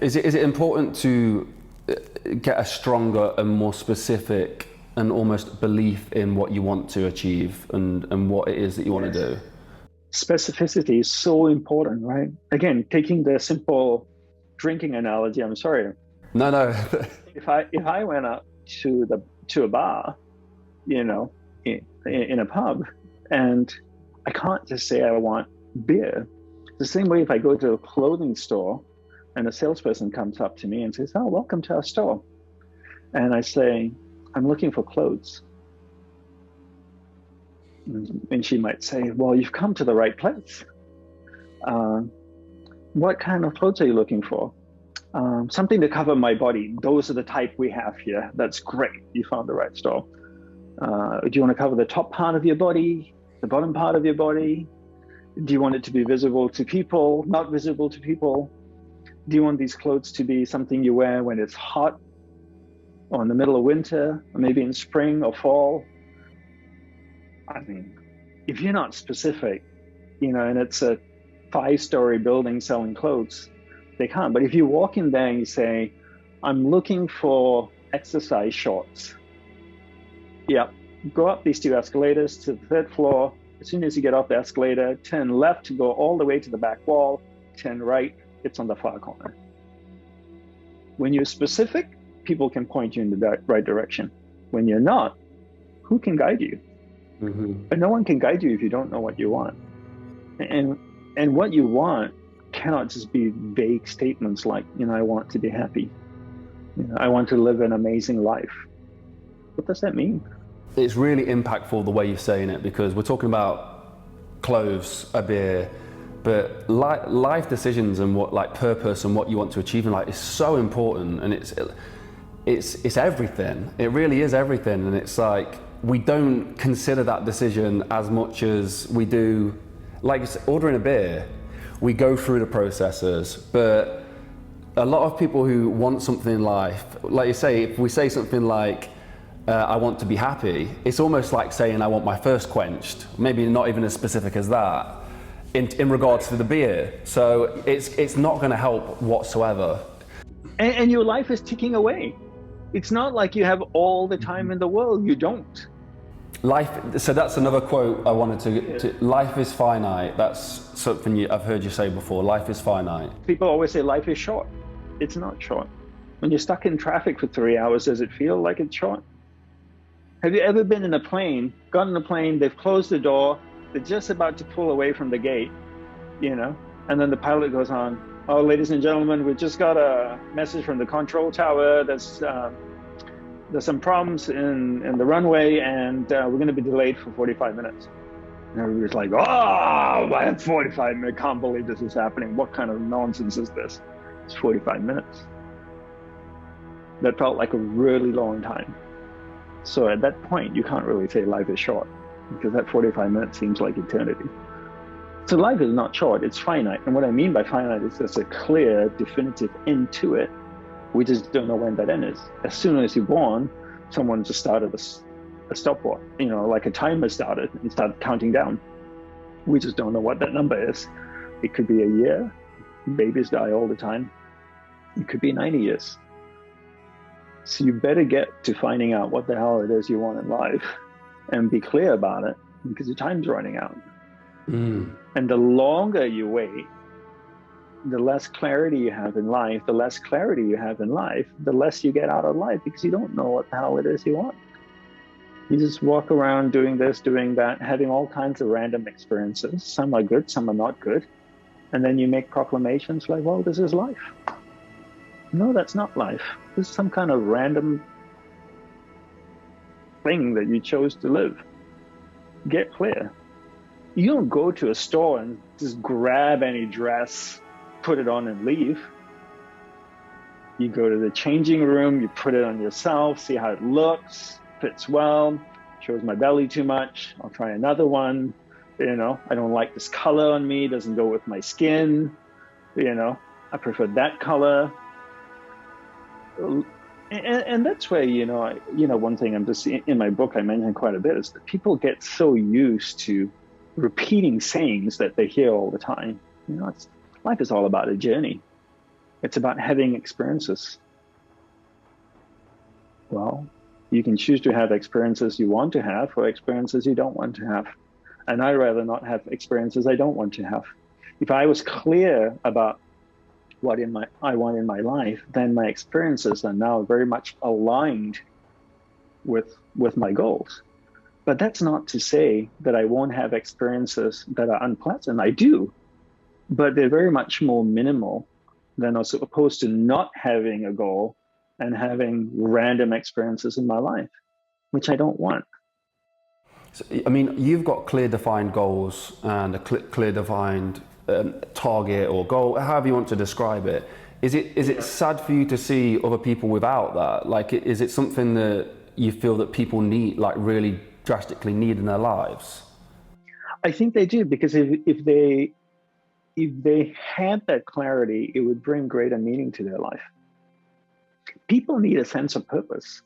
Is it important to get a stronger and more specific and almost belief in what you want to achieve and what it is that you want to do? Specificity is so important, right? Again, taking the simple drinking analogy, I'm sorry. No. If I went up to a bar, you know, in a pub, and I can't just say I want beer. The same way if I go to a clothing store and a salesperson comes up to me and says, "Oh, welcome to our store," and I say, "I'm looking for clothes," and she might say, "Well, you've come to the right place. What kind of clothes are you looking for?" Something to cover my body. Those are the type we have here. That's great. You found the right store. Do you want to cover the top part of your body, the bottom part of your body? Do you want it to be visible to people, not visible to people? Do you want these clothes to be something you wear when it's hot, or in the middle of winter, or maybe in spring or fall? I mean, if you're not specific, you know, and it's a 5-story building selling clothes, they can't. But if you walk in there and you say, "I'm looking for exercise shorts," yep, go up these 2 escalators to the 3rd floor. As soon as you get off the escalator, turn left to go all the way to the back wall, turn right, it's on the far corner. When you're specific, people can point you in the right direction. When you're not, who can guide you? But no one can guide you if you don't know what you want. And what you want cannot just be vague statements like, you know, "I want to be happy. You know, I want to live an amazing life." What does that mean? It's really impactful the way you're saying it, because we're talking about clothes, a beer, but life decisions and what, like, purpose and what you want to achieve in life is so important, and it's everything. It really is everything, and it's like we don't consider that decision as much as we do, like ordering a beer. We go through the processes, but a lot of people who want something in life, like you say, if we say something like, "I want to be happy," it's almost like saying, "I want my thirst quenched." Maybe not even as specific as that in regards to the beer. So it's not going to help whatsoever. And your life is ticking away. It's not like you have all the time in the world. You don't. So that's another quote I wanted to life is finite. That's something I've heard you say before. Life is finite. People always say life is short. It's not short. When you're stuck in traffic for 3 hours, does it feel like it's short? Have you ever been in a plane, got in a plane, they've closed the door, they're just about to pull away from the gate, you know, and then the pilot goes on, "Oh, ladies and gentlemen, we just got a message from the control tower. There's some problems in the runway, and we're going to be delayed for 45 minutes. And everybody's like, "Oh, I have 45 minutes. Can't believe this is happening. What kind of nonsense is this?" It's 45 minutes. That felt like a really long time. So at that point, you can't really say life is short, because that 45 minutes seems like eternity. So life is not short, it's finite. And what I mean by finite is there's a clear, definitive end to it. We just don't know when that end is. As soon as you're born, someone just started a stopwatch, you know, like a timer started and started counting down. We just don't know what that number is. It could be a year. Babies die all the time. It could be 90 years. So you better get to finding out what the hell it is you want in life and be clear about it, because your time's running out. And the longer you wait, the less clarity you have in life. The less clarity you have in life, the less you get out of life, because you don't know what the hell it is you want. You just walk around doing this, doing that, having all kinds of random experiences. Some are good, some are not good. And then you make proclamations like, "Well, this is life." No, that's not life. This is some kind of random thing that you chose to live. Get clear. You don't go to a store and just grab any dress, put it on and leave. You go to the changing room, you put it on yourself, see how it looks, fits well, shows my belly too much, I'll try another one. You know, I don't like this color on me, doesn't go with my skin. You know, I prefer that color. And that's where, one thing I'm just in my book I mentioned quite a bit is that people get so used to repeating sayings that they hear all the time. You know, life is all about a journey. It's about having experiences. Well, you can choose to have experiences you want to have or experiences you don't want to have. And I'd rather not have experiences I don't want to have. If I was clear about what I want in my life, then my experiences are now very much aligned with my goals. But that's not to say that I won't have experiences that are unpleasant. I do, but they're very much more minimal than as opposed to not having a goal and having random experiences in my life, which I don't want. So, I mean, you've got clear defined goals and a clear defined target or goal, however you want to describe it. Is it sad for you to see other people without that? Like, is it something that you feel that people need, like really drastically need in their lives? I think they do, because if they had that clarity, it would bring greater meaning to their life. People need a sense of purpose.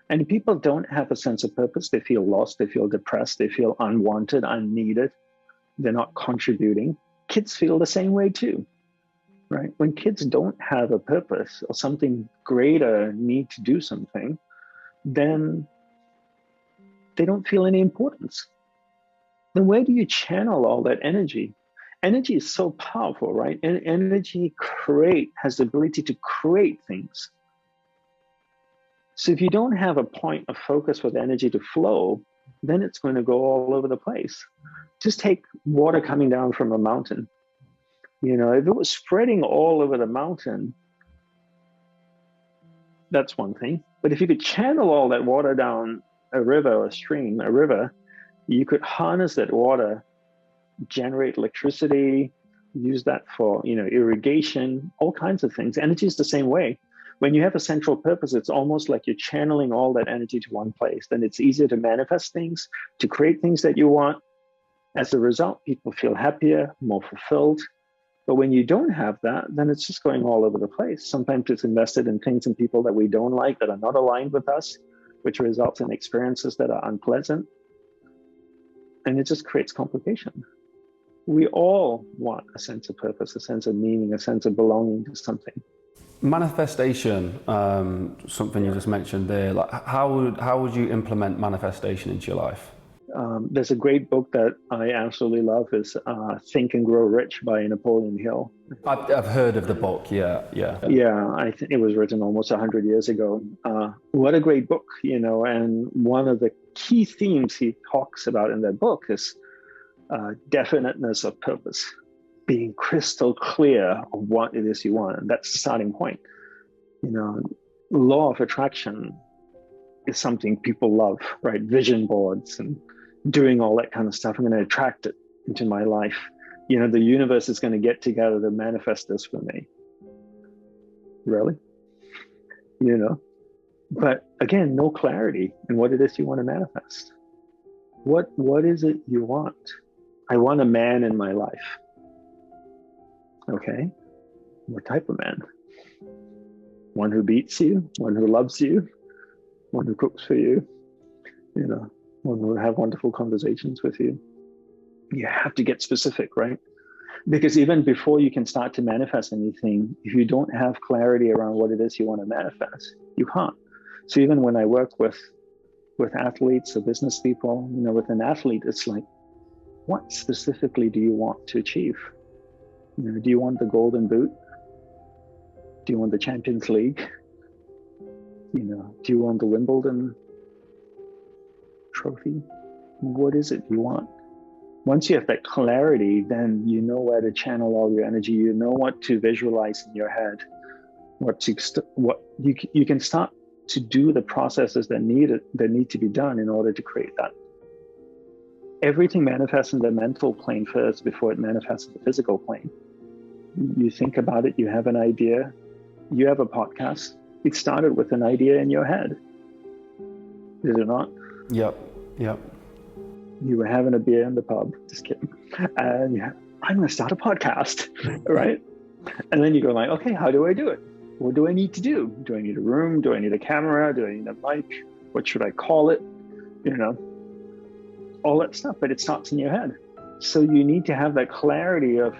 And if people don't have a sense of purpose, they feel lost, they feel depressed, they feel unwanted, unneeded, they're not contributing. Kids feel the same way too, right? When kids don't have a purpose or something greater need to do something, then they don't feel any importance. Then where do you channel all that energy? Energy is so powerful, right? And energy has the ability to create things. So if you don't have a point of focus for the energy to flow, then it's going to go all over the place. Just take water coming down from a mountain. You know, if it was spreading all over the mountain, that's one thing. But if you could channel all that water down a river or a stream, a river, you could harness that water, generate electricity, use that for, irrigation, all kinds of things. Energy is the same way. When you have a central purpose, it's almost like you're channeling all that energy to one place. Then it's easier to manifest things, to create things that you want. As a result, people feel happier, more fulfilled. But when you don't have that, then it's just going all over the place. Sometimes it's invested in things and people that we don't like, that are not aligned with us, which results in experiences that are unpleasant. And it just creates complication. We all want a sense of purpose, a sense of meaning, a sense of belonging to something. Manifestation, something you just mentioned there. Like, how would you implement manifestation into your life? There's a great book that I absolutely love, is Think and Grow Rich by Napoleon Hill. I've heard of the book, yeah. Yeah, I think it was written almost 100 years ago. What a great book, and one of the key themes he talks about in that book is definiteness of purpose, being crystal clear of what it is you want. And that's the starting point. Law of attraction is something people love, right? Vision boards and doing all that kind of stuff. I'm going to attract it into my life. The universe is going to get together to manifest this for me. Really? But again, no clarity in what it is you want to manifest. What is it you want? I want a man in my life. Okay. What type of man? One who beats you, one who loves you, one who cooks for you, one who will have wonderful conversations with you. You have to get specific, right? Because even before you can start to manifest anything, if you don't have clarity around what it is you want to manifest, you can't. So even when I work with athletes or business people, with an athlete, it's like, what specifically do you want to achieve? Do you want the golden boot? Do you want the Champions League? Do you want the Wimbledon trophy? What is it you want? Once you have that clarity, then you know where to channel all your energy. You know what to visualize in your head. You can start to do the processes that need to be done in order to create that. Everything manifests in the mental plane first before it manifests in the physical plane. You think about it, you have an idea, you have a podcast. It started with an idea in your head. Did it not? Yep. You were having a beer in the pub, just kidding. And I'm going to start a podcast, right? And then you go like, okay, how do I do it? What do I need to do? Do I need a room? Do I need a camera? Do I need a mic? What should I call it? All that stuff, but it starts in your head. So you need to have that clarity of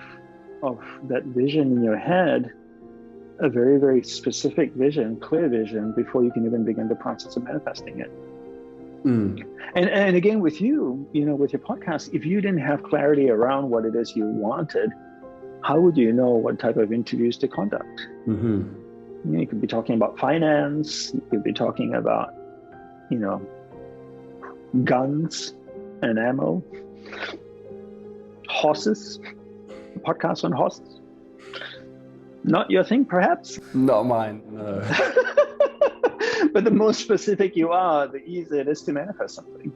that vision in your head a very, very specific vision, clear vision, before you can even begin the process of manifesting it. And again, with you, with your podcast, if you didn't have clarity around what it is you wanted, how would you know what type of interviews to conduct? You could be talking about finance, you could be talking about, guns and ammo, horses, a podcast on horses. Not your thing, perhaps? Not mine, no. But the more specific you are, the easier it is to manifest something.